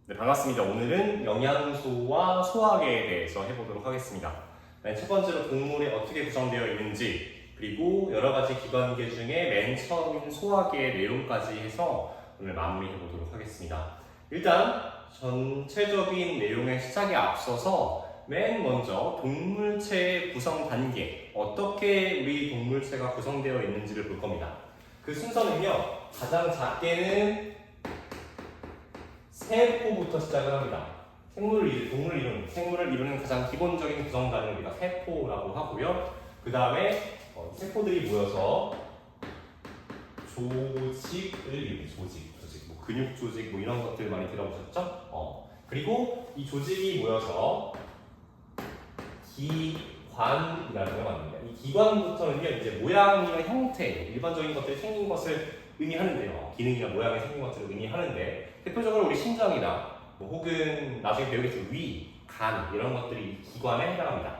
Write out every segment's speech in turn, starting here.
네, 반갑습니다. 오늘은 영양소와 소화계에 대해서 해보도록 하겠습니다. 첫 번째로 동물이 어떻게 구성되어 있는지, 그리고 여러 가지 기관계 중에 맨 처음인 소화계의 내용까지 해서 오늘 마무리해보도록 하겠습니다. 일단 전체적인 내용의 시작에 앞서서 맨 먼저 동물체의 구성 단계, 어떻게 우리 동물체가 구성되어 있는지를 볼 겁니다. 그 순서는요, 가장 작게는 세포부터 시작을 합니다. 생물을 이루는 가장 기본적인 구성단을 우리가 세포라고 하고요. 그 다음에 세포들이 모여서 조직을 이루는 조직, 뭐 근육 조직 뭐 이런 것들 많이 들어보셨죠? 그리고 이 조직이 모여서 기관이라는 걸 만듭니다. 이 기관부터는요, 이제 모양이나 형태, 일반적인 것들이 생긴 것을 의미하는데요. 기능이나 모양이 생긴 것들을 의미하는데, 대표적으로 우리 심장이나 뭐 혹은 나중에 배우겠지만 위, 간 이런 것들이 이 기관에 해당합니다.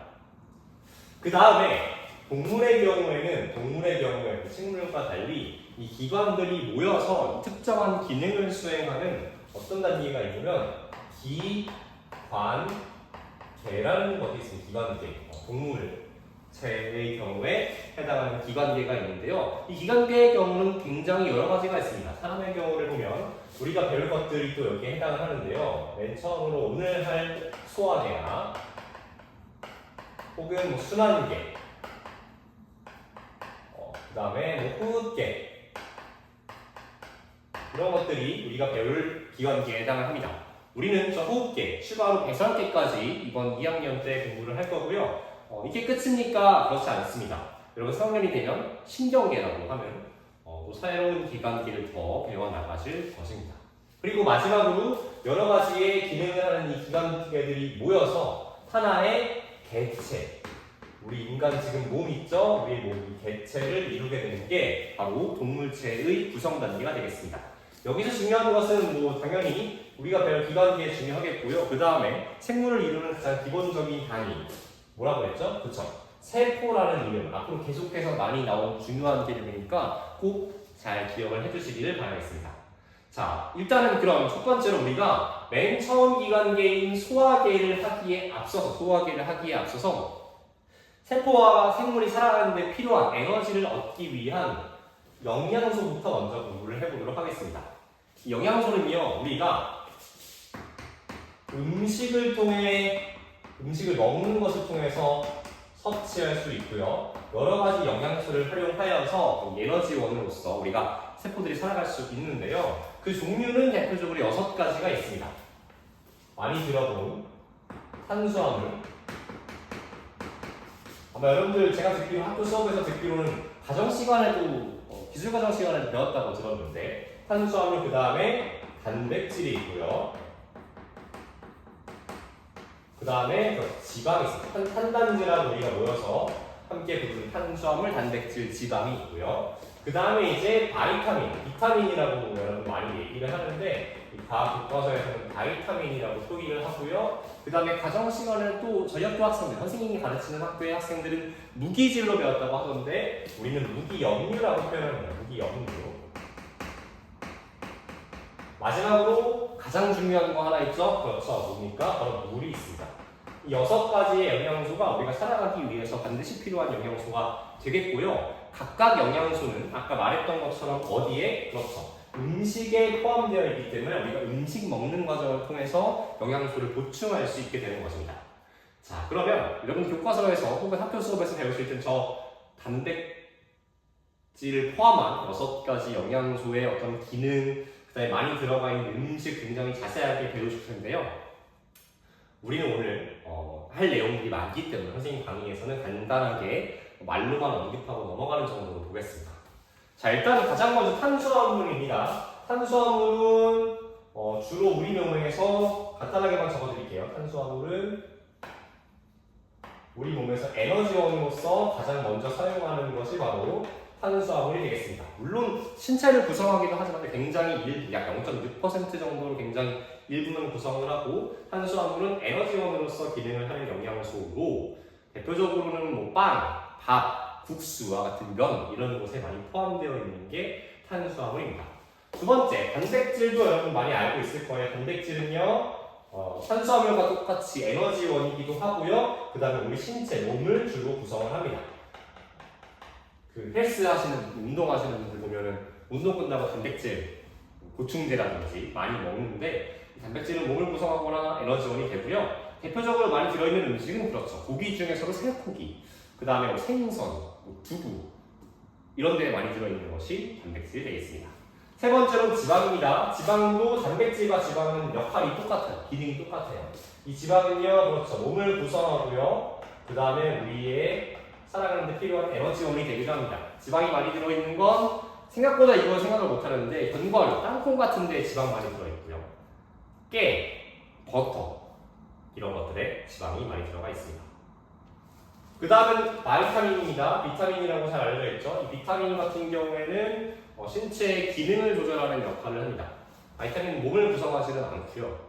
그 다음에 동물의 경우에는 식물과 달리 이 기관들이 모여서 특정한 기능을 수행하는 어떤 단계가 있냐면 기관계라는 것이 있습니다. 기관계. 동물체의 경우에 해당하는 기관계가 있는데요. 이 기관계의 경우는 굉장히 여러 가지가 있습니다. 사람의 경우를 보면 우리가 배울 것들이 또 여기에 해당을 하는데요. 맨 처음으로 오늘 할 소화계나 혹은 뭐 순환계, 그 다음에 뭐 호흡계, 이런 것들이 우리가 배울 기관계에 해당을 합니다. 우리는 저 호흡계, 추가로 배설계까지 이번 2학년 때 공부를 할 거고요. 이게 끝입니까? 그렇지 않습니다. 여러분 3학년이 되면 신경계라고 하면 또 새로운 기관계를 더 배워나가실 것입니다. 그리고 마지막으로 여러 가지의 기능을 하는 이 기관계들이 모여서 하나의 개체, 우리 인간 지금 몸 있죠? 우리의 몸, 이 개체를 이루게 되는 게 바로 동물체의 구성 단계가 되겠습니다. 여기서 중요한 것은 뭐 당연히 우리가 배울 기관계 중요하겠고요. 그 다음에 생물을 이루는 가장 기본적인 단위, 뭐라고 했죠? 그쵸? 세포라는 이름, 앞으로 계속해서 많이 나온 중요한 개념이니까 꼭 잘 기억을 해주시기를 바라겠습니다. 자, 일단은 그럼 첫 번째로 우리가 맨 처음 기관계인 소화계를 하기에 앞서서 세포와 생물이 살아가는 데 필요한 에너지를 얻기 위한 영양소부터 먼저 공부를 해보도록 하겠습니다. 이 영양소는요, 우리가 음식을 먹는 것을 통해서 섭취할 수 있고요. 여러 가지 영양소를 활용하여서 에너지원으로서 우리가 세포들이 살아갈 수 있는데요. 그 종류는 대표적으로 6가지가 있습니다. 많이 들어본 탄수화물. 아마 여러분들 제가 듣기로 학교 수업에서 듣기로는 가정 시간에도 기술 과정 시간에 배웠다고 들었는데, 탄수화물 그 다음에 단백질이 있고요. 그 다음에 지방이 있습니다. 탄단지랑 우리가 모여서 함께 부르는 탄수화물, 단백질, 지방이 있고요. 그 다음에 이제 비타민이라고 여러분 많이 얘기를 하는데, 과학 교과서에서는 바이타민이라고 표기를 하고요. 그 다음에 가정 시간에는 또 저희 학교 학생들, 선생님이 가르치는 학교의 학생들은 무기질로 배웠다고 하던데, 우리는 무기염류라고 표현합니다. 무기염류. 마지막으로 가장 중요한 거 하나 있죠? 그렇죠. 뭡니까? 바로 물이 있습니다. 이 6가지의 영양소가 우리가 살아가기 위해서 반드시 필요한 영양소가 되겠고요. 각각 영양소는 아까 말했던 것처럼 어디에? 그렇죠. 음식에 포함되어 있기 때문에 우리가 음식 먹는 과정을 통해서 영양소를 보충할 수 있게 되는 것입니다. 자, 그러면 여러분 교과서에서 혹은 학교 수업에서 배우실 땐 저 단백질을 포함한 6가지 영양소의 어떤 기능, 그다음에 많이 들어가 있는 음식 굉장히 자세하게 배우실 텐데요. 우리는 오늘 할 내용들이 많기 때문에 선생님 강의에서는 간단하게 말로만 언급하고 넘어가는 정도로 보겠습니다. 자, 일단 가장 먼저 탄수화물입니다. 탄수화물은 주로 우리 몸에서 간단하게만 적어드릴게요. 탄수화물은 우리 몸에서 에너지원으로서 가장 먼저 사용하는 것이 바로 탄수화물이 되겠습니다. 물론 신체를 구성하기도 하지만 굉장히 약 0.6% 정도로 굉장히 일부는 구성을 하고, 탄수화물은 에너지원으로서 기능을 하는 영양소로 대표적으로는 뭐 빵, 밥, 국수와 같은 면 이런 곳에 많이 포함되어 있는 게 탄수화물입니다. 두 번째, 단백질도 여러분 많이 알고 있을 거예요. 단백질은요, 탄수화물과 똑같이 에너지원이기도 하고요. 그 다음에 우리 신체, 몸을 주로 구성을 합니다. 그 헬스 하시는, 운동하시는 분들 보면은 운동 끝나고 단백질, 보충제라든지 많이 먹는데 단백질은 몸을 구성하거나 에너지원이 되고요. 대표적으로 많이 들어있는 음식은 그렇죠. 고기 중에서도 살코기, 그 다음에 생선, 두부 이런 데에 많이 들어있는 것이 단백질이 되겠습니다. 세 번째로 지방입니다. 지방도 단백질과 지방은 역할이 똑같아요. 기능이 똑같아요. 이 지방은요, 그렇죠. 몸을 구성하고요. 그 다음에 우리의 살아가는 데 필요한 에너지원이 되기도 합니다. 지방이 많이 들어있는 건 생각보다 이걸 생각을 못하는데 견과류, 땅콩 같은 데 지방 많이 들어있고요. 깨, 버터 이런 것들에 지방이 많이 들어가 있습니다. 그 다음은 바이타민입니다. 비타민이라고 잘 알려져 있죠. 이 비타민 같은 경우에는 신체의 기능을 조절하는 역할을 합니다. 바이타민은 몸을 구성하지는 않고요.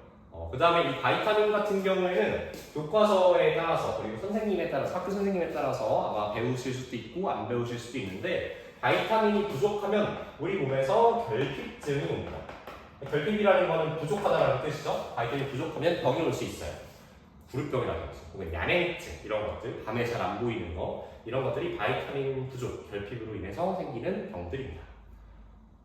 그 다음에 이 바이타민 같은 경우에는 교과서에 따라서 그리고 선생님에 따라서 학교 선생님에 따라서 아마 배우실 수도 있고 안 배우실 수도 있는데 바이타민이 부족하면 우리 몸에서 결핍증이 옵니다. 결핍이라는 것은 부족하다는 뜻이죠. 바이타민이 부족하면 병이 올 수 있어요. 구루병이라든지 혹은 야냉증 이런 것들, 밤에 잘 안 보이는 거 이런 것들이 바이타민 부족, 결핍으로 인해서 생기는 병들입니다.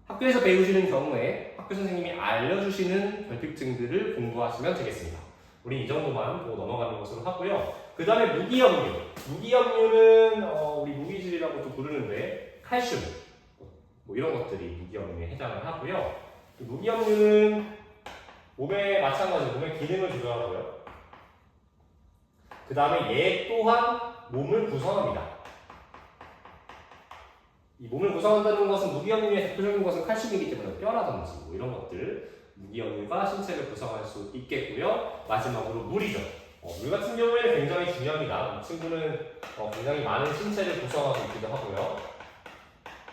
학교에서 배우시는 경우에 학교 선생님이 알려주시는 결핍증들을 공부하시면 되겠습니다. 우리 이 정도만 보고 넘어가는 것으로 하고요. 그 다음에 무기염류. 무기염류는 우리 무기질이라고도 부르는데 칼슘 뭐 이런 것들이 무기염류에 해당을 하고요. 무기염류는 몸에 마찬가지로 몸의 기능을 조절하고요. 그 다음에 얘 또한 몸을 구성합니다. 이 몸을 구성한다는 것은 무기염류의 대표적인 것은 칼슘이기 때문에 뼈라든지 뭐 이런 것들 무기염류가 신체를 구성할 수 있겠고요. 마지막으로 물이죠. 물 같은 경우에는 굉장히 중요합니다. 이 친구는 굉장히 많은 신체를 구성하고 있기도 하고요.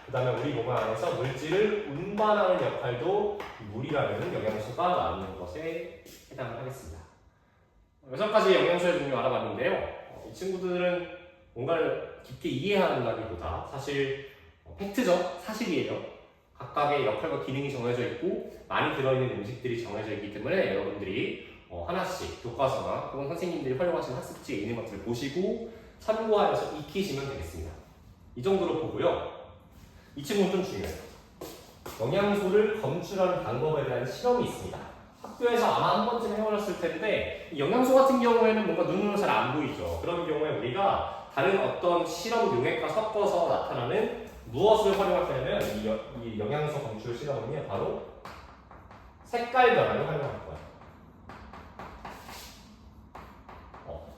그 다음에 우리 몸 안에서 물질을 운반하는 역할도 물이라는 영양소가 나오는 것에 해당을 하겠습니다. 6가지 영양소의 종류 알아봤는데요. 이 친구들은 뭔가를 깊게 이해한다기보다 사실 팩트죠. 사실이에요. 각각의 역할과 기능이 정해져 있고 많이 들어있는 음식들이 정해져 있기 때문에 여러분들이 하나씩 교과서나 혹은 선생님들이 활용하시는 학습지에 있는 것들을 보시고 참고하여서 익히시면 되겠습니다. 이 정도로 보고요. 이 친구는 좀 중요해요. 영양소를 검출하는 방법에 대한 실험이 있습니다. 학교에서 아마 한 번쯤 해보셨을 텐데 영양소 같은 경우에는 뭔가 눈으로 잘 안 보이죠. 그런 경우에 우리가 다른 어떤 실험 용액과 섞어서 나타나는 무엇을 활용할 거냐면 이 영양소 검출 실험은요 바로 색깔 변화를 활용할 거예요.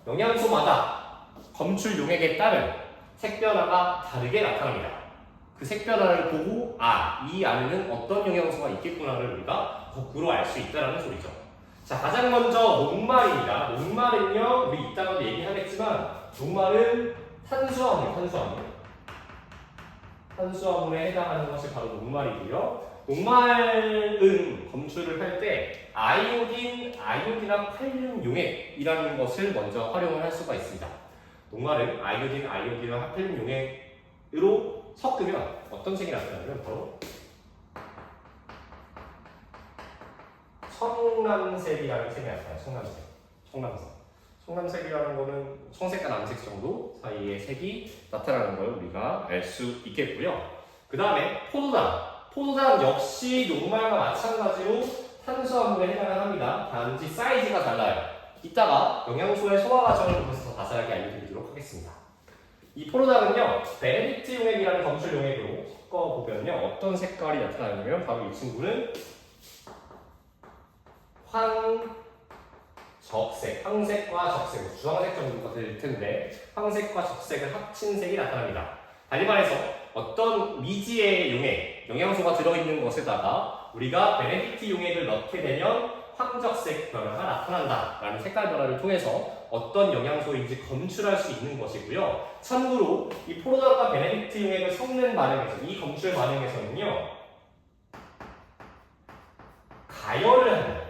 영양소마다 검출 용액에 따른 색 변화가 다르게 나타납니다. 그 색 변화를 보고 이 안에는 어떤 영양소가 있겠구나를 우리가 거꾸로 알 수 있다는 소리죠. 자, 가장 먼저 녹말입니다. 녹말은요 우리 이따가도 얘기하겠지만 녹말은 탄수화물에 해당하는 것이 바로 녹말이고요. 녹말은 검출을 할 때 아이오딘이나 칼륨 용액이라는 것을 먼저 활용을 할 수가 있습니다. 녹말은 아이오딘이나 칼륨 용액으로 섞으면 어떤 색이 나타나면 바로 청남색이라는 색이 나타나요. 청남색이라는 거는 청색과 남색 정도 사이의 색이 나타나는 걸 우리가 알 수 있겠고요. 그 다음에 포도당 역시 녹말과 마찬가지로 탄수화물에 해당을 합니다. 단지 사이즈가 달라요. 이따가 영양소의 소화 과정을 보면서 더 자세하게 알려드리도록 하겠습니다. 이 포도당은요 베네딕트 용액이라는 검출 용액으로 섞어보면요 어떤 색깔이 나타나냐면 바로 이 친구는 황색과 적색, 주황색 정도가 될 텐데 황색과 적색을 합친 색이 나타납니다. 다시 말해서 어떤 미지의 용액, 영양소가 들어있는 것에다가 우리가 베네딕트 용액을 넣게 되면 황적색 변화가 나타난다라는 색깔 변화를 통해서 어떤 영양소인지 검출할 수 있는 것이고요. 참고로 이 포도당과 베네딕트 용액을 섞는 반응에서 이 검출 반응에서는요 가열을 합니다.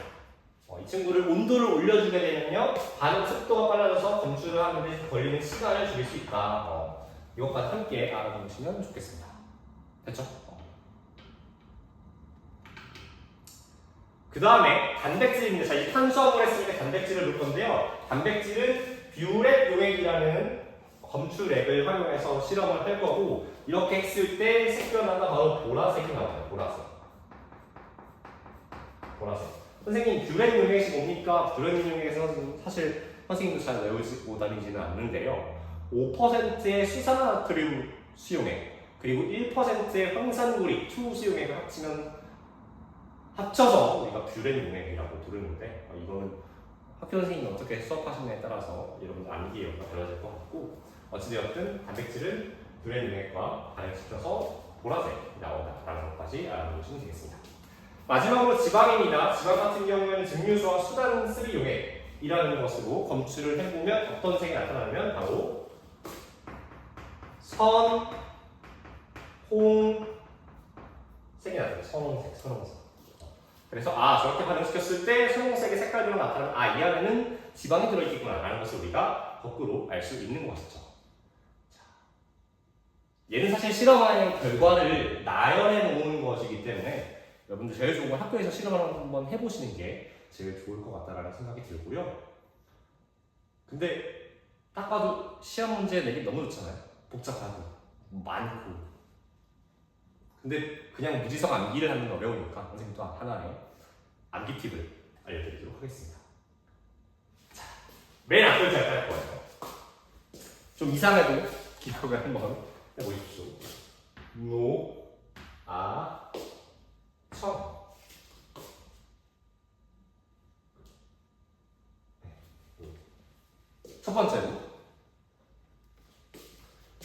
이 친구를 온도를 올려주게 되면요 반응 속도가 빨라져서 검출을 하는데 걸리는 시간을 줄일 수 있다. 이것까지 함께 알아보시면 좋겠습니다. 됐죠? 그 다음에 단백질입니다. 자, 이 탄수화물 했으니까 단백질을 넣을 건데요. 단백질은 뷰렛 용액이라는 검출액을 활용해서 실험을 할 거고, 이렇게 했을 때 색변화가 바로 보라색이 나와요. 보라색. 선생님, 뷰렛 용액이 뭡니까? 뷰렛 용액에서는 사실 선생님도 잘 외우고 다니지는 않는데요. 5%의 수산화나트륨 수용액, 그리고 1%의 황산구리 투 수용액을 합쳐서 우리가 뷰렛 용액이라고 부르는데, 이거는 학교 선생님이 어떻게 수업하시느냐에 따라서 여러분들 암기가 달라질 것 같고, 어찌되었든 단백질은 뷰렛 용액과 반응시켜서 보라색이 나온다라는 것까지 알아두시면 되겠습니다. 마지막으로 지방입니다. 지방 같은 경우에는 증류수와 수단 3 용액이라는 것으로 검출을 해보면 어떤 색이 나타나면 바로 선, 홍, 색이 나타나요. 선홍색. 그래서 저렇게 반응시켰을 때 선홍색의 색깔로 나타나면 이 안에는 지방이 들어있겠구나 라는 것을 우리가 거꾸로 알 수 있는 것이죠. 얘는 사실 실험의 결과를 나열해 놓은 것이기 때문에 여러분들 제일 좋은 건 학교에서 실험을 한번 해보시는 게 제일 좋을 것 같다라는 생각이 들고요. 근데 딱 봐도 시험 문제 내기 너무 좋잖아요. 복잡하고 많고. 근데 그냥 무지성 암기를 하는 건 어려우니까 선생님도 하나의 암기 팁을 알려드리도록 하겠습니다. 자, 맨 앞글자 할 거예요. 좀 이상해도 기억을 한번 해보십시오. 노, 청. 첫 번째로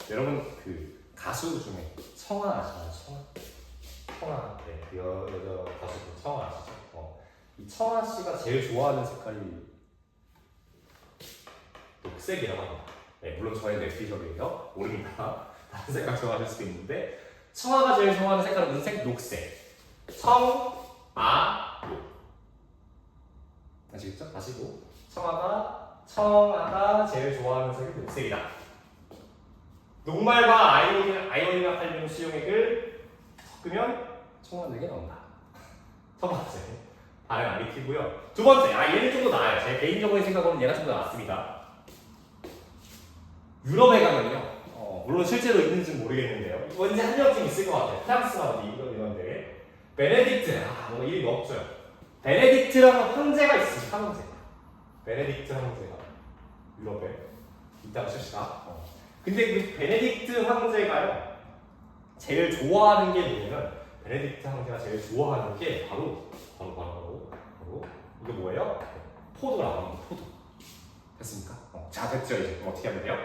여러분 그 가수 중에 청아 아시나요? 청아. 네, 그 여자 가수 청아 아시죠? 이 청아 씨가 제일 좋아하는 색깔이 녹색이라고 합니다. 네, 물론 저의 뇌피셜이에요. 모릅니다. 다른 색깔 좋아하실 수도 있는데 청아가 제일 좋아하는 색깔은 무슨 색? 녹색. 아시겠죠? 다시고 청아가 제일 좋아하는 색이 녹색이다. 녹말과 아이오닉 칼륨 수용액을 섞으면 청아색이 나온다. 첫 번째 반응 암기티고요. 두 번째, 얘는 좀 더 나아요. 제 개인적인 생각으로는 얘가 좀 더 낫습니다. 유럽에 가면요. 물론 실제로 있는지는 모르겠는데요. 왠지 한 명쯤 있을 것 같아요. 프랑스나 어디 이런데 베네딕트, 뭔가 이름이 없어요. 베네딕트라는 황제가 있습니다. 황제. 베네딕트 황제가 유럽에 있다고 칩시다. 근데 그 베네딕트 황제가요 제일 좋아하는 게 뭐냐면 베네딕트 황제가 제일 좋아하는 게 바로 이거 뭐예요? 포도라고 합니다. 포도. 됐습니까? 자, 됐죠. 이제 어떻게 하면 돼요?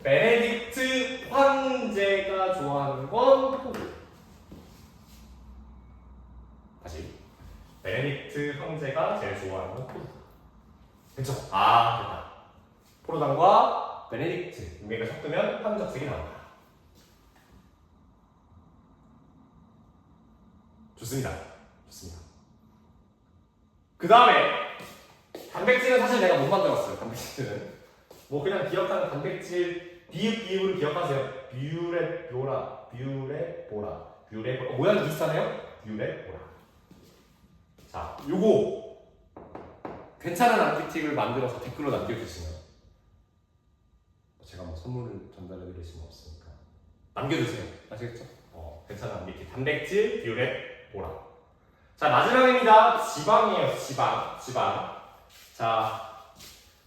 베네딕트 황제가 좋아하는 건 포도. 다시. 베네딕트 황제가 제일 좋아하는 건 포도. 됐죠? 됐다. 포도당과 베네딕트 용액을 섞으면 황적색이 나온다. 좋습니다. 그 다음에 단백질은 사실 내가 못 만들었어요. 단백질은 그냥 기억하는 단백질 비읍을 기억하세요. 뷰렛보라. 모양이 비슷하네요. 뷰렛보라. 자, 요거 괜찮은 암기 팁을 만들어서 댓글로 남겨주시면 제가 선물을 전달해드릴 수는 없으니까 남겨주세요. 아시겠죠? 괜찮은 암기 팁. 단백질 뷰렛보라. 자, 마지막입니다. 지방이에요. 지방. 자,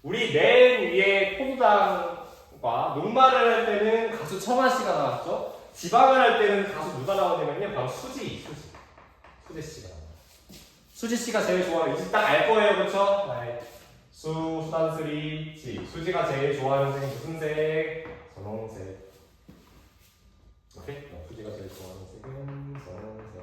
우리 맨 위에 포도당과 녹말을 할 때는 가수 청아 씨가 나왔죠. 지방을 할 때는 가수 누가 나오냐면요, 바로 수지 씨가 나와요. 수지 씨가 제일 좋아하는, 이제 딱 알 거예요, 그렇죠? 수단쓰리 지. 수지가 제일 좋아하는 색은 무슨 색? 선홍색. 오케이? 수지가 제일 좋아하는 색은 선홍색.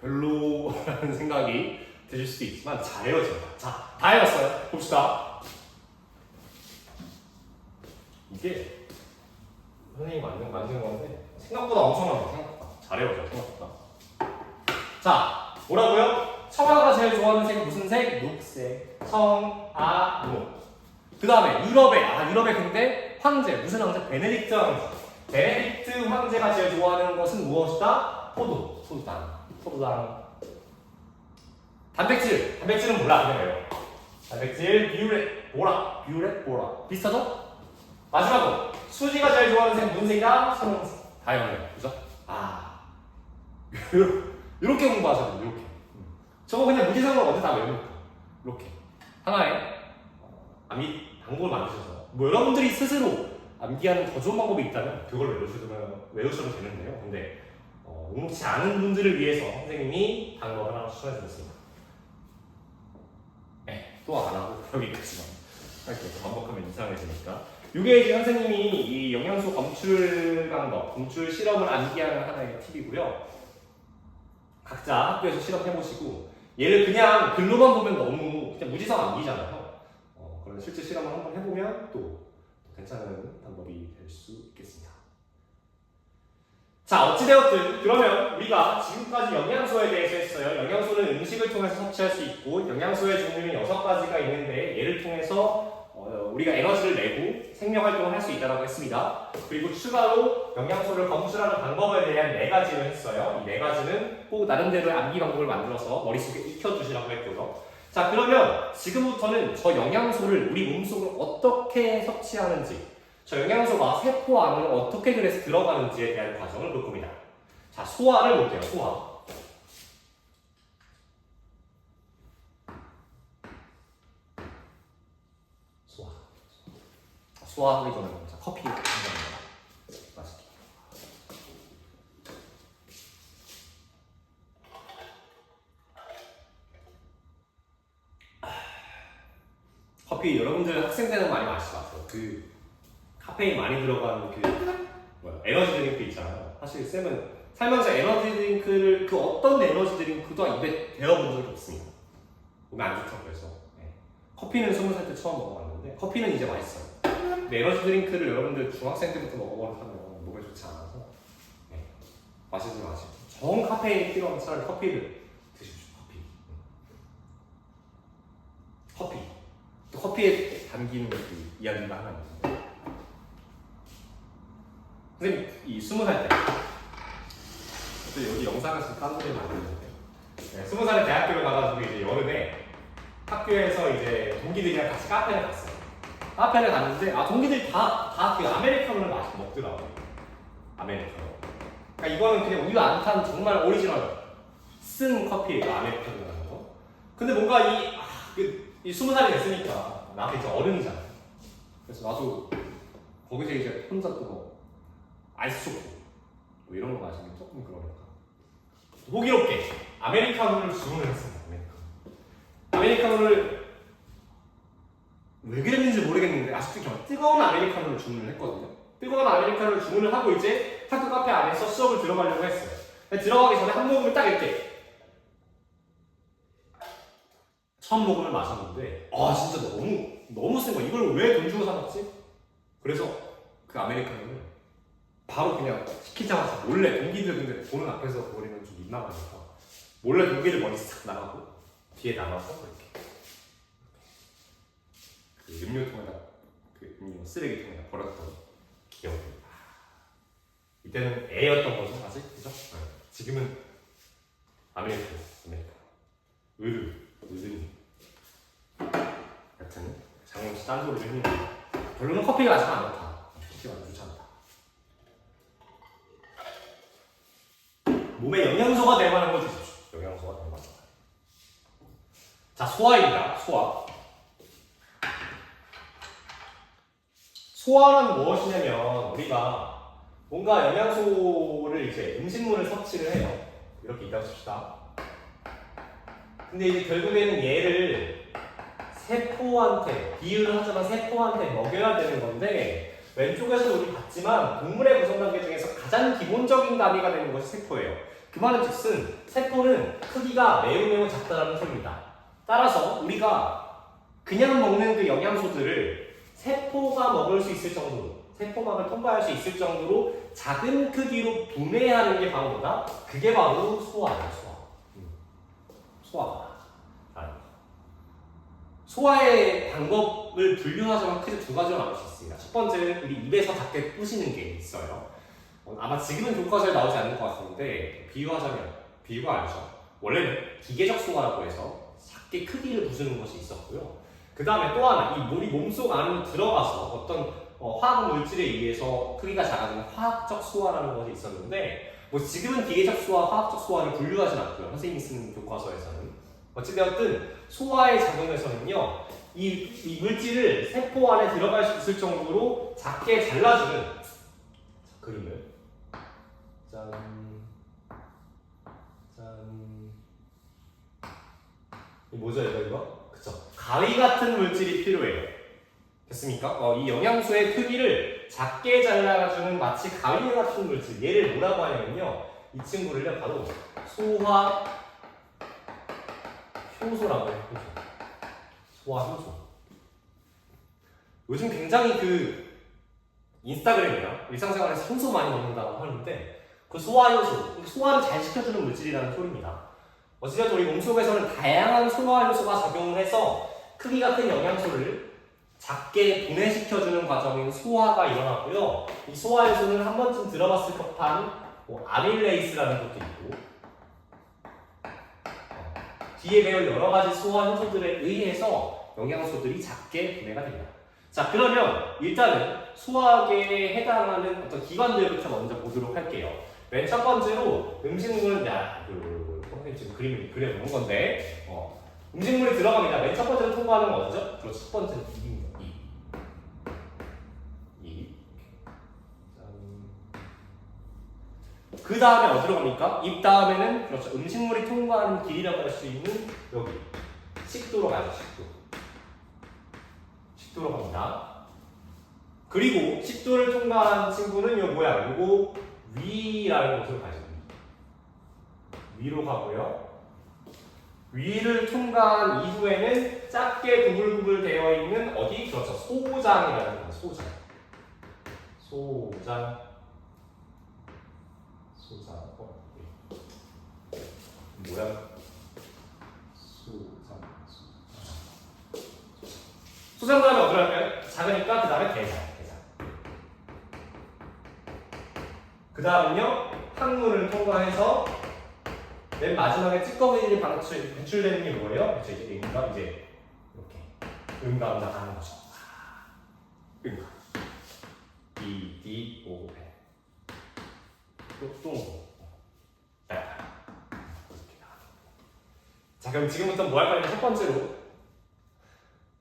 별로라는 생각이 드실 수도 있지만 잘 외워집니다. 자, 다 해봤어요. 봅시다. 이게 선생님이 만든 건데 생각보다 엄청납니다. 생각보다. 잘 외워져요. 생각보다. 자, 뭐라고요? 청아가 제일 좋아하는 색은 무슨 색? 녹색. 청아녹. 그 다음에 유럽에 근데 황제. 무슨 황제? 베네딕트 황제. 베네딕트 황제가 제일 좋아하는 것은 무엇이다? 포도당. 단백질은 몰라, 그냥 외워. 단백질, 뷰렛 보라. 비슷하죠? 마지막으로, 수지가 제일 좋아하는 색 무슨 색이다? 선홍색. 다이어요, 그죠? 이렇게 공부하셔야 돼요, 이렇게. 저거 그냥 무지성으로 어디 다 외우고, 이렇게. 하나의 암기 방법을 만드셔서. 뭐 여러분들이 스스로 암기하는 더 좋은 방법이 있다면 그걸 외우셔도 되는데요. 근데 녹록치 않은 분들을 위해서 선생님이 방법을 하나 추천해 드렸습니다. 네, 또 안 하고 여기까지만 할게요. 반복하면 이상해지니까. 이게 이제 선생님이 이 영양소 검출 방법, 검출 실험을 암기하는 하나의 팁이고요. 각자 학교에서 실험해보시고 얘를 그냥 글로만 보면 너무 그냥 무지성 암기잖아요. 그런 실제 실험을 한번 해보면 또 괜찮은 방법이 될 수 있겠습니다. 자, 어찌되었든 그러면 우리가 지금까지 영양소에 대해서 했어요. 영양소는 음식을 통해서 섭취할 수 있고 영양소의 종류는 6가지가 있는데 얘를 통해서 우리가 에너지를 내고 생명활동을 할 수 있다고 했습니다. 그리고 추가로 영양소를 검출하는 방법에 대한 4가지를 했어요. 이 4가지는 꼭 나름대로의 암기 방법을 만들어서 머릿속에 익혀두시라고 했고요. 자, 그러면 지금부터는 저 영양소를 우리 몸속으로 어떻게 섭취하는지, 저 영양소가 세포 안으로 어떻게 그래서 들어가는지에 대한 과정을 볼 겁니다. 자, 소화를 볼게요. 소화하기 전에 자, 커피 한 잔 맛있게. 커피 여러분들 학생 때는 많이 마시지 마세요. 그 카페인 많이 들어간 에너지 드링크 있잖아요. 사실 쌤은 살면서 에너지 드링크를 그 어떤 에너지 드링크도 입에 대어본 적이 없습니다. 몸에 안 좋다고 그래서. 커피는 20살 때 처음 먹어봤는데 커피는 이제 맛있어요. 근데 에너지 드링크를 여러분들 중학생 때부터 먹어버릇하면 몸에 좋지 않아서 마시지 마시고 정 카페인이 필요한 차라리 커피를 드십시오. 커피. 또 커피에 담긴 그 이야기가 하나 있는데 선생님 이 20살 때 여기 영상에서 딴소리 만드는데 20살에 대학교를 가가지고 이제 여름에 학교에서 이제 동기들이랑 같이 카페를 갔어요. 카페를 갔는데 동기들이 다 그 아메리카노를 먹더라고요. 아메리카노. 그러니까 이거는 그냥 우유 안 탄 정말 오리지널 쓴 커피예요. 아메리카노라는 거. 근데 뭔가 이 20살이 됐으니까 나도 이제 어른이잖아. 그래서 나도 거기서 이제 혼자 또 아이스 초코 뭐 이런 거 마시면 조금 그러니까 호기롭게 아메리카노를 주문을 했습니다. 아메리카노를 왜 그랬는지 모르겠는데 아직도 그냥 뜨거운 아메리카노를 주문을 했거든요. 뜨거운 아메리카노를 주문을 하고 이제 학교 카페 안에서 수업을 들어가려고 했어요. 들어가기 전에 한 모금을 딱 이렇게 첫 모금을 마셨는데 진짜 너무 센 거야. 이걸 왜 돈 주고 사 먹지? 그래서 그 아메리카노를 바로 그냥 시키자마자 몰래 동기들 근데 보는 앞에서 버리면 좀 민망하니까 몰래 동기들 머리 싹 나가고 뒤에 나가서 이렇게 그 음료통에다 그 음료 쓰레기통에다 버렸던 기억이. 이때는 애였던 거죠, 아직 그죠? 지금은 아메리카노. 의르니. 여튼 장훈씨 딴소리를 했는데 별로는 커피가 맛이 안 좋다. 커피가 좋지 않다. 몸에 영양소가 될 만한 거 드십시오. 영양소가 될 만한 거. 자, 소화입니다. 소화는 무엇이냐면 우리가 뭔가 영양소를 이제 음식물을 섭취를 해요. 이렇게 있다고 칩시다. 근데 이제 결국에는 얘를 세포한테, 비유를 하자면 세포한테 먹여야 되는 건데 왼쪽에서 우리 봤지만 동물의 구성 단계 중에서 가장 기본적인 단위가 되는 것이 세포예요. 그 말은 즉슨 세포는 크기가 매우 작다는 소리입니다. 따라서 우리가 그냥 먹는 그 영양소들을 세포가 먹을 수 있을 정도로, 세포막을 통과할 수 있을 정도로 작은 크기로 분해하는 게 바로 뭐다? 그게 바로 소화예요. 소화. 소화의 방법을 분류하자면 크게 2가지로 나눌 수 있습니다. 첫 번째는 우리 입에서 작게 부시는 게 있어요. 아마 지금은 교과서에 나오지 않는 것 같은데 비유하자면 비유가 아니죠. 원래는 기계적 소화라고 해서 작게 크기를 부수는 것이 있었고요. 그 다음에 또 하나 이 우리 몸속 안으로 들어가서 어떤 화학 물질에 의해서 크기가 작아지는 화학적 소화라는 것이 있었는데 뭐 지금은 기계적 소화, 화학적 소화를 분류하진 않고요. 선생님이 쓰는 교과서에서는 어찌되었든 소화의 작용에서는요 이 물질을 세포 안에 들어갈 수 있을 정도로 작게 잘라주는 그림을 짠 뭐죠 이거? 그쵸? 가위 같은 물질이 필요해요. 됐습니까? 이 영양소의 크기를 작게 잘라주는 마치 가위 같은 물질 얘를 뭐라고 하냐면요 이 친구를요 바로 소화 효소라고 해요. 소화 효소. 요즘 굉장히 인스타그램이나 일상생활에서 효소 많이 먹는다고 하는데 그 소화 효소, 소화를 잘 시켜주는 물질이라는 소리입니다. 어찌됐든 우리 몸속에서는 다양한 소화 효소가 작용을 해서 크기가 큰 영양소를 작게 분해시켜주는 과정인 소화가 일어나고요. 이 소화 효소는 한 번쯤 들어봤을 법한 아밀레이스라는 것도 있고 뒤에 배울 여러 가지 소화 효소들에 의해서 영양소들이 작게 분해가 됩니다. 자, 그러면 일단은 소화계에 해당하는 어떤 기관들부터 먼저 보도록 할게요. 맨 첫 번째로 음식물은 지금 그림을 그려놓은 건데 음식물이 들어갑니다. 맨 첫 번째로 통과하는 건 어디죠? 그렇죠. 첫 번째는 입입니다. 입. 그 다음에 어디로 갑니까? 입 다음에는 그렇죠. 음식물이 통과하는 길이라고 할 수 있는 여기 식도로 가죠. 식도로 갑니다. 그리고 식도를 통과한 친구는 요 뭐야? 요거 위라는 곳으로 가죠. 위로 가고요. 위를 통과한 이후에는 작게 구불구불 되어 있는 어디? 그렇죠. 소장이라는 거. 소장. 뭐야? 소장 다음에 어디로 할까요? 작으니까 그 다음에 대장. 그 다음은요, 항문을 통과해서 맨 마지막에 찌꺼기들이 배출되는 게 뭐예요? 이제 음감, 이렇게 음감으로 가는 거죠. 음감. E, D, O, N. 또 자, 그럼 지금부터 뭐 할 거냐면 첫 번째로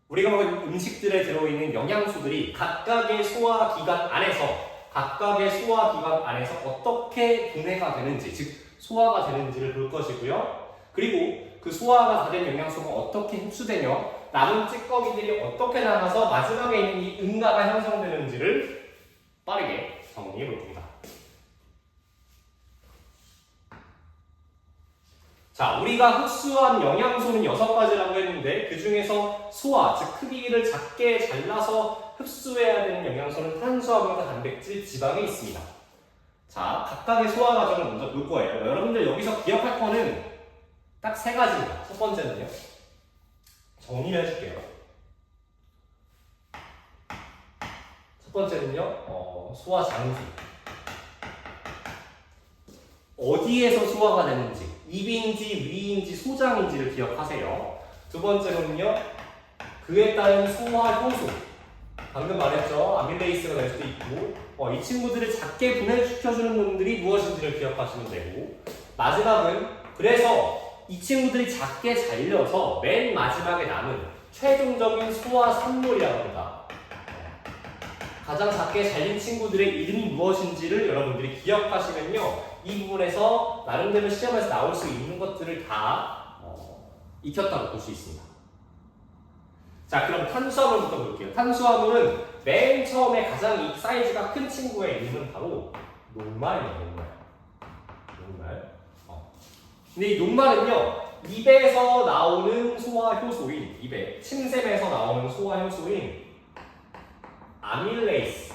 우리가 먹은 음식들에 들어있는 영양소들이 각각의 소화기관 안에서 어떻게 분해가 되는지, 즉 소화가 되는지를 볼 것이고요. 그리고 그 소화가 다 된 영양소가 어떻게 흡수되며 남은 찌꺼기들이 어떻게 나가서 마지막에 있는 이 음가가 형성되는지를 빠르게 정리해 볼 겁니다. 자, 우리가 흡수한 영양소는 6가지라고 했는데 그 중에서 소화, 즉 크기를 작게 잘라서 흡수해야 되는 영양소는 탄수화물과 단백질, 지방이 있습니다. 자, 각각의 소화 과정을 먼저 볼 거예요. 여러분들 여기서 기억할 거는 딱 3가지입니다. 첫 번째는요. 정리를 해줄게요. 첫 번째는요. 소화 장기. 어디에서 소화가 되는지, 입인지, 위인지, 소장인지를 기억하세요. 두 번째로는요, 그에 따른 소화 효소. 방금 말했죠. 아밀레이스가 될 수도 있고, 이 친구들을 작게 분해시켜주는 놈들이 무엇인지를 기억하시면 되고, 마지막은 그래서 이 친구들이 작게 잘려서 맨 마지막에 남은 최종적인 소화 산물이라고 합니다. 가장 작게 잘린 친구들의 이름이 무엇인지를 여러분들이 기억하시면요, 이 부분에서 나름대로 시험에서 나올 수 있는 것들을 다 익혔다고 볼 수 있습니다. 자, 그럼 탄수화물부터 볼게요. 탄수화물은 맨 처음에 가장 사이즈가 큰 친구의 이름은 바로 녹말이에요. 녹말. 근데 이 녹말은요, 입에서 나오는 소화효소인, 침샘에서 나오는 소화효소인 아밀레이스.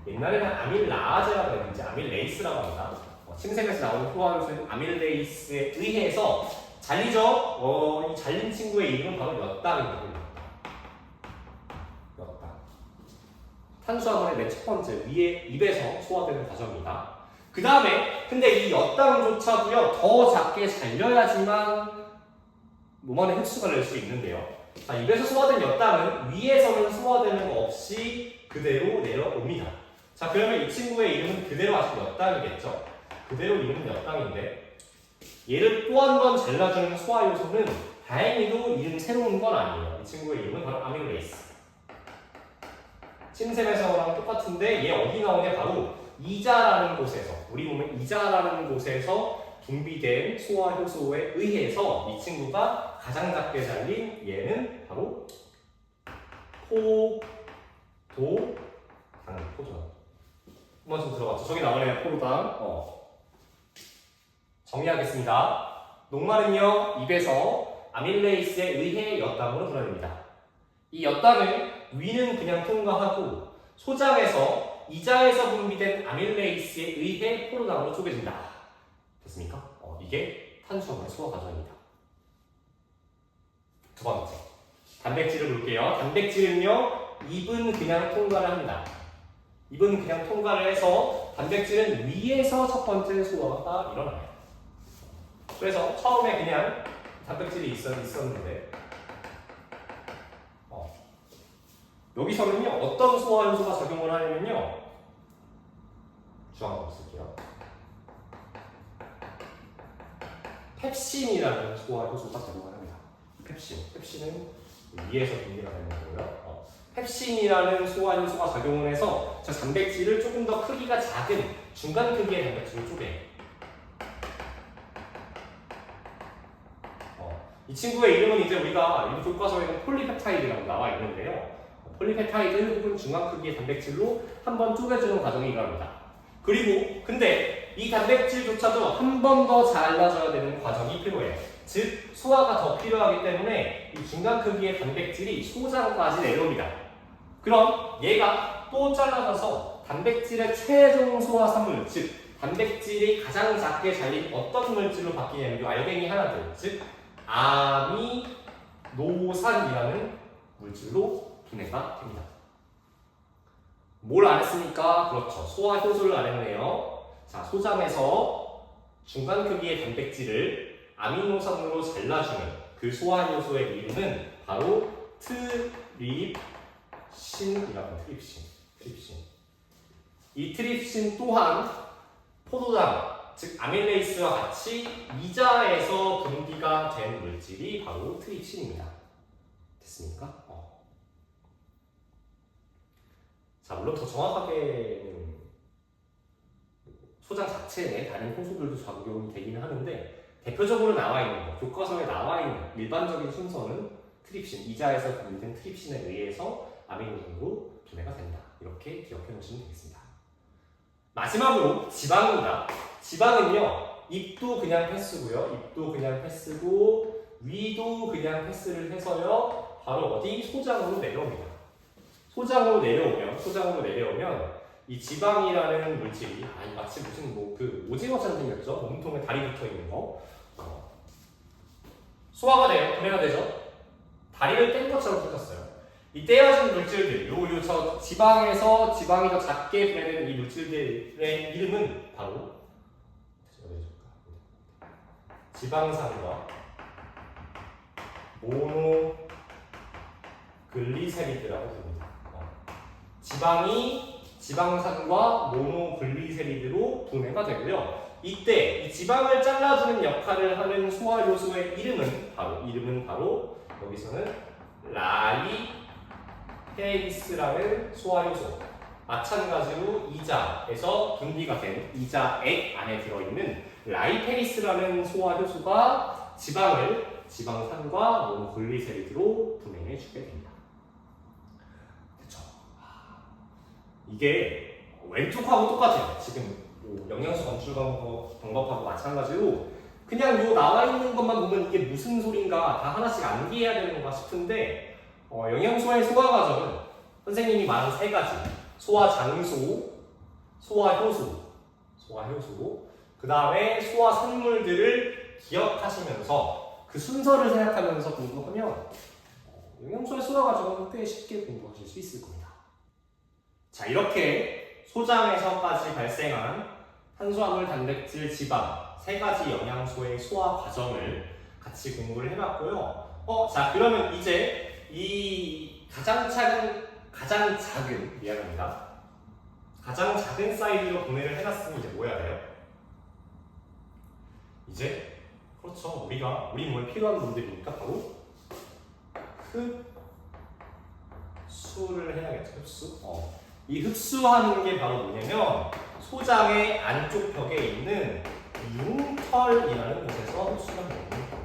옛날에는 아밀라제라고 했는지 아밀레이스라고 합니다. 침샘에서 나오는 소화효소인 아밀레이스에 의해서 잘리죠? 이 잘린 친구의 이름은 바로 엿당입니다. 엿당. 탄수화물의 맨 첫 번째, 위에 입에서 소화되는 과정입니다. 그 다음에 근데 이 엿당조차도요 더 작게 잘려야지만 몸 안에 흡수가 될 수 있는데요. 자, 입에서 소화된 엿당은 위에서는 소화되는 거 없이 그대로 내려옵니다. 자, 그러면 이 친구의 이름은 그대로 아직 엿당이겠죠? 그대로 이름은 엿당인데 얘를 또 한 번 잘라주는 소화 요소는 다행히도 이름이 새로운 건 아니에요. 이 친구의 이름은 바로 아밀레이스. 침샘에서랑 똑같은데 얘 어디 나오냐? 바로 이자라는 곳에서, 우리 몸의 이자라는 곳에서 분비된 소화 효소에 의해서 이 친구가 가장 작게 잘린 얘는 바로 포도당. 한번 좀 들어봤죠? 저기 나오네요. 포도당. 정리하겠습니다. 녹말은요 입에서 아밀레이스에 의해 엿당으로 불어냅니다. 이 엿당을 위는 그냥 통과하고 소장에서 이자에서 분비된 아밀레이스에 의해 포도당으로 쪼개진다. 됐습니까? 이게 탄수화물의 소화 과정입니다. 두 번째, 단백질을 볼게요. 단백질은요 입은 그냥 통과를 합니다. 입은 그냥 통과를 해서 단백질은 위에서 첫 번째 소화가 일어나요. 그래서 처음에 그냥 단백질이 있었는데 여기서는요 어떤 소화 요소가 작용을 하냐면요, 주황으로 쓸게요. 펩신이라는 소화 효소가 작용을 합니다. 펩신은 위에서 분비가 되는 거고요. 펩신이라는 소화 효소가 작용을 해서 저 단백질을 조금 더 크기가 작은 중간 크기의 단백질을 쪼개요. 이 친구의 이름은 이제 우리가 이 교과서에는 폴리펩타이드라고 나와 있는데요. 폴리펩타이드 혹은 중간 크기의 단백질로 한번 쪼개주는 과정이 일어납니다. 그리고 근데 이 단백질조차도 한 번 더 잘라줘야 되는 과정이 필요해요. 즉 소화가 더 필요하기 때문에 이 중간 크기의 단백질이 소장까지 내려옵니다. 그럼 얘가 또 잘라져서 단백질의 최종 소화산물, 즉 단백질이 가장 작게 잘린 어떤 물질로 바뀌냐면 이 알갱이 하나들, 즉 아미노산이라는 물질로 분해가 됩니다. 뭘 안 했습니까? 그렇죠. 소화 효소를 안 했네요. 자, 소장에서 중간 크기의 단백질을 아미노산으로 잘라주는 그 소화 효소의 이름은 바로 트립신이라고 합니다. 트립신. 이 트립신 또한 포도당, 즉 아밀레이스와 같이 이자에서 분비가 된 물질이 바로 트립신입니다. 됐습니까? 자, 물론 더 정확하게는 소장 자체에 다른 효소들도 작용이 되기는 하는데 대표적으로 나와 있는 거, 교과서에 나와 있는 일반적인 순서는 트립신, 이자에서 분비된 트립신에 의해서 아미노산으로 분해가 된다. 이렇게 기억해 놓으시면 되겠습니다. 마지막으로 지방입니다. 지방은요, 입도 그냥 패스고요. 입도 그냥 패스고 위도 그냥 패스를 해서요. 바로 어디? 소장으로 내려옵니다. 소장으로 내려오면 이 지방이라는 물질이 마치 무슨 그 오징어처럼 생겼죠? 몸통에 다리 붙어 있는 거. 소화가 돼요. 분해가 되죠? 다리를 뗀 것처럼 생겼어요. 이 떼어진 물질들, 저 지방에서 지방이 더 작게 분해되는 이 물질들의 이름은 바로 지방산과 모노글리세리드라고 부릅니다. 지방이 지방산과 모노글리세리드로 분해가 되고요. 이때 이 지방을 잘라주는 역할을 하는 소화 요소의 이름은 바로 여기서는 라이페리스라는 소화 요소. 마찬가지로 이자에서 분비가 된 이자액 안에 들어있는 라이페리스라는 소화 효소가 지방을 지방산과 모노글리세리드로 분해해 주게 됩니다. 그렇죠? 이게 왼쪽하고 똑같아요. 지금 영양소 검출 방법하고 마찬가지로 그냥 요 나와 있는 것만 보면 이게 무슨 소린가 다 하나씩 암기해야 되는 건가 싶은데 영양소의 소화 과정은 선생님이 말한 세 가지 소화 장소, 소화 효소, 그 다음에 소화 산물들을 기억하시면서 그 순서를 생각하면서 공부하면 영양소의 소화 과정은 꽤 쉽게 공부하실 수 있을 겁니다. 자, 이렇게 소장에서까지 발생한 탄수화물, 단백질, 지방 세 가지 영양소의 소화 과정을 같이 공부를 해봤고요. 자 그러면 이제 이 가장 작은 미안합니다. 가장 작은 사이즈로 분해를 해놨으면 이제 뭐 해야 돼요? 이제 그렇죠. 우리 몸에 필요한 놈들이니까 바로 흡수를 해야겠죠. 흡수. 이 흡수하는 게 바로 뭐냐면 소장의 안쪽 벽에 있는 융털이라는 곳에서 흡수가 됩니다.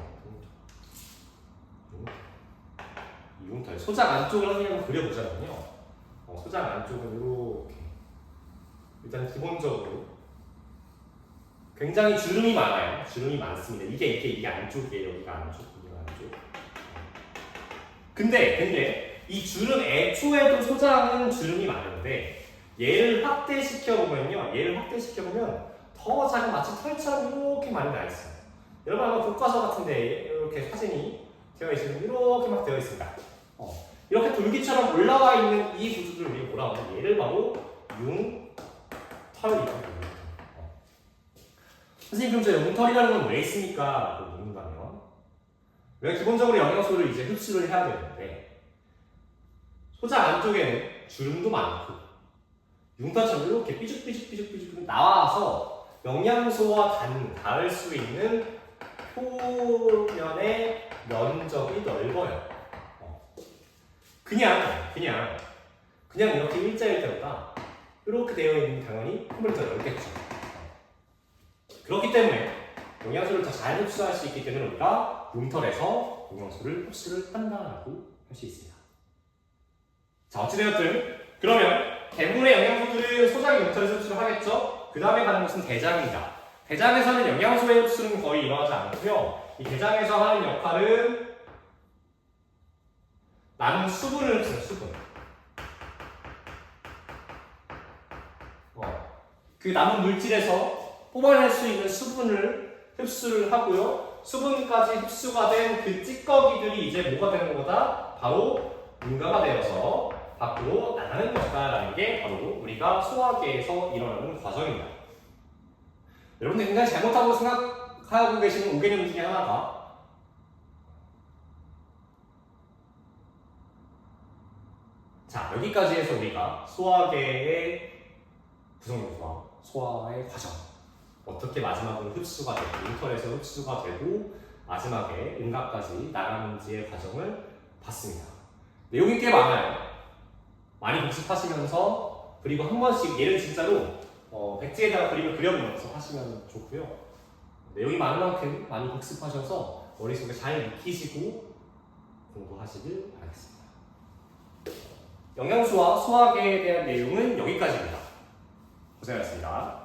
융털. 소장 안쪽을 한번 그려보자면요. 소장 안쪽은 이렇게 일단 기본적으로 굉장히 주름이 많아요. 주름이 많습니다. 이게 안쪽이에요. 여기가 안쪽. 근데 이 주름 애초에도 소장은 주름이 많은데 얘를 확대시켜보면 더 작은 마치 털처럼 이렇게 많이 나 있어요. 여러분 아마 교과서 같은데 이렇게 사진이 되어 있으면 이렇게 막 되어 있습니다. 이렇게 돌기처럼 올라와 있는 이 구조를 우리가 뭐라고 하죠? 얘를 바로 융털이라고 합니다. 선생님 그럼 저 융털이라는 건 왜 있습니까? 라고 묻는다면 우리가 기본적으로 영양소를 이제 흡수를 해야 되는데 소장 안쪽에는 주름도 많고 융털처럼 이렇게 삐죽삐죽 나와서 영양소와 닿을 수 있는 표면의 면적이 넓어요. 그냥 이렇게 일자일자보다 이렇게 되어 있는 당연히 표면이 더 넓겠죠. 그렇기 때문에 영양소를 더 잘 흡수할 수 있기 때문에 우리가 융털에서 영양소를 흡수를 한다라고 할 수 있습니다. 자, 어찌되었든 그러면 대부분의 영양소들은 소장의 융털에서 흡수를 하겠죠? 그 다음에 가는 것은 대장입니다. 대장에서는 영양소의 흡수는 거의 일어나지 않고요. 이 대장에서 하는 역할은 남은 수분을 흡수해요. 수분. 그 남은 물질에서 뽑아낼 수 있는 수분을 흡수를 하고요. 수분까지 흡수가 된 그 찌꺼기들이 이제 뭐가 되는 거다? 바로 분가가 되어서 밖으로 나가는 것이다라는 게 바로 우리가 소화계에서 일어나는 과정입니다. 여러분들 굉장히 잘못하고 생각하고 계시는 5개념 중에 하나가 자, 여기까지 해서 우리가 소화계의 구성요소와 소화의 과정 어떻게 마지막으로 흡수가 되고 융털에서 흡수가 되고 마지막에 음각까지 나가는지의 과정을 봤습니다. 내용이 꽤 많아요. 많이 복습하시면서 그리고 한 번씩 얘를 진짜로 백지에다가 그림을 그려보면서 하시면 좋고요. 내용이 많은 만큼 많이 복습하셔서 머릿속에 잘 익히시고 공부하시길 바라겠습니다. 영양소와 소화계에 대한 내용은 여기까지입니다. 고생하셨습니다.